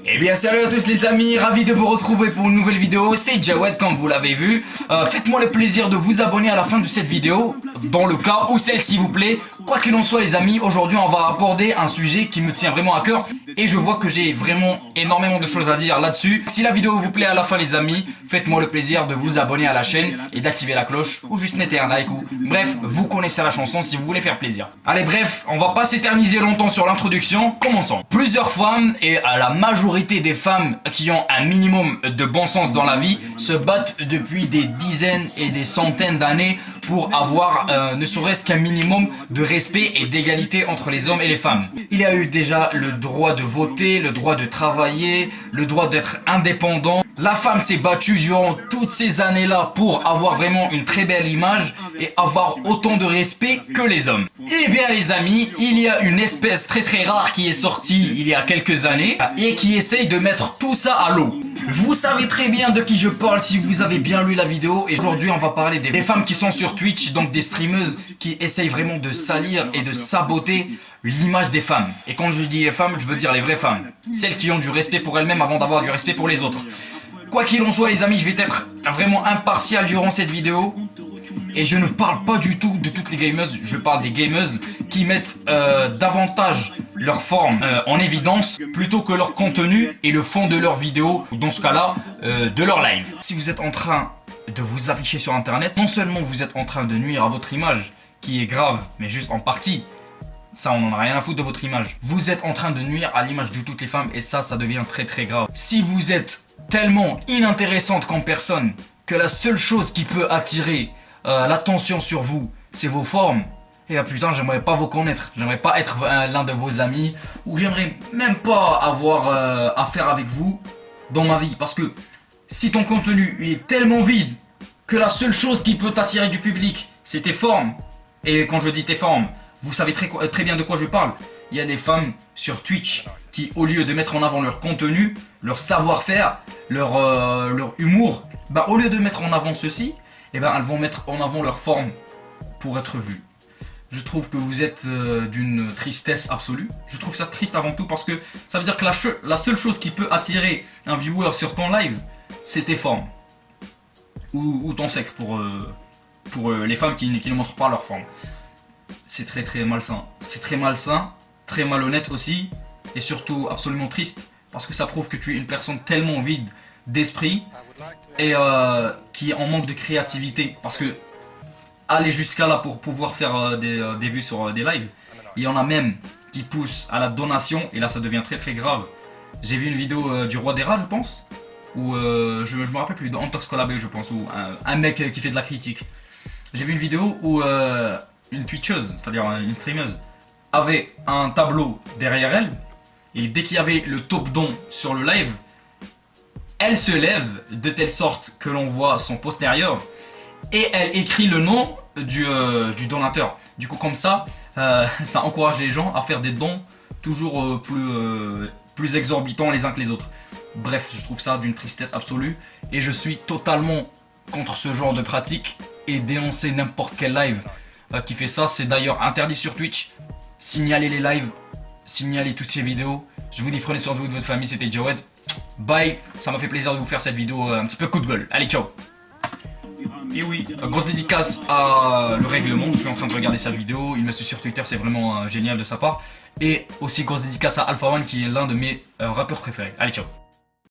Eh bien salut à tous les amis, ravi de vous retrouver pour une nouvelle vidéo, c'est Jawed comme vous l'avez vu. Faites-moi le plaisir de vous abonner à la fin de cette vidéo, dans le cas où celle s'il vous plaît. Quoi qu'il en soit les amis, aujourd'hui on va aborder un sujet qui me tient vraiment à cœur et je vois que j'ai vraiment énormément de choses à dire là-dessus. Si la vidéo vous plaît à la fin les amis, faites-moi le plaisir de vous abonner à la chaîne et d'activer la cloche ou juste mettez un like ou bref, vous connaissez la chanson si vous voulez faire plaisir. Allez bref, on va pas s'éterniser longtemps sur l'introduction, commençons. Plusieurs femmes et à la majorité des femmes qui ont un minimum de bon sens dans la vie se battent depuis des dizaines et des centaines d'années pour avoir ne serait-ce qu'un minimum de respect et d'égalité entre les hommes et les femmes. Il y a eu déjà le droit de voter, le droit de travailler, le droit d'être indépendant. La femme s'est battue durant toutes ces années-là pour avoir vraiment une très belle image et avoir autant de respect que les hommes. Eh bien les amis, il y a une espèce très rare qui est sortie il y a quelques années et qui essaye de mettre tout ça à l'eau. Vous savez très bien de qui je parle si vous avez bien lu la vidéo et aujourd'hui on va parler des femmes qui sont sur Twitch, donc des streameuses qui essayent vraiment de salir et de saboter l'image des femmes. Et quand je dis les femmes, je veux dire les vraies femmes. Celles qui ont du respect pour elles-mêmes avant d'avoir du respect pour les autres. Quoi qu'il en soit les amis, je vais être vraiment impartial durant cette vidéo. Et je ne parle pas du tout de toutes les gameuses, je parle des gameuses qui mettent davantage leur forme en évidence plutôt que leur contenu et le fond de leur vidéo, dans ce cas-là, de leur live. Si vous êtes en train de vous afficher sur internet, non seulement vous êtes en train de nuire à votre image, qui est grave, mais juste en partie, ça on en a rien à foutre de votre image. Vous êtes en train de nuire à l'image de toutes les femmes et ça devient très grave. Si vous êtes tellement inintéressante comme personne que la seule chose qui peut attirer l'attention sur vous, c'est vos formes. Et putain, j'aimerais pas vous connaître, j'aimerais pas être l'un de vos amis, ou j'aimerais même pas avoir affaire avec vous dans ma vie. Parce que si ton contenu il est tellement vide que la seule chose qui peut t'attirer du public, c'est tes formes. Et quand je dis tes formes, vous savez très bien de quoi je parle. Il y a des femmes sur Twitch qui, au lieu de mettre en avant leur contenu, leur savoir-faire, leur humour, bah, au lieu de mettre en avant ceci, eh ben, elles vont mettre en avant leur forme pour être vues. Je trouve que vous êtes d'une tristesse absolue. Je trouve ça triste avant tout parce que ça veut dire que la seule chose qui peut attirer un viewer sur ton live, c'est tes formes. Ou ton sexe pour les femmes qui ne montrent pas leur forme. C'est très malsain. C'est très malsain, très malhonnête aussi. Et surtout absolument triste parce que ça prouve que tu es une personne tellement vide d'esprit et qui est en manque de créativité. Parce que aller jusqu'à là pour pouvoir faire des vues sur des lives, il y en a même qui poussent à la donation et là ça devient très grave. J'ai vu une vidéo du Roi des Rats je pense, ou je me rappelle plus, de Antox Collabé je pense, ou un mec qui fait de la critique. J'ai vu une vidéo où une twitcheuse, c'est-à-dire une streameuse, avait un tableau derrière elle et dès qu'il y avait le top don sur le live, elle se lève de telle sorte que l'on voit son postérieur et elle écrit le nom du donateur. Du coup comme ça, ça encourage les gens à faire des dons toujours plus exorbitants les uns que les autres. Bref, je trouve ça d'une tristesse absolue et je suis totalement contre ce genre de pratique et dénoncer n'importe quel live qui fait ça. C'est d'ailleurs interdit sur Twitch. Signalez les lives, signalez toutes ces vidéos. Je vous dis prenez soin de vous, de votre famille, c'était Jawed. Bye, ça m'a fait plaisir de vous faire cette vidéo un petit peu coup de gueule. Allez, ciao. Et oui, grosse dédicace à le règlement, je suis en train de regarder sa vidéo, il me suit sur Twitter, c'est vraiment génial de sa part. Et aussi grosse dédicace à Alpha One qui est l'un de mes rappeurs préférés. Allez, ciao.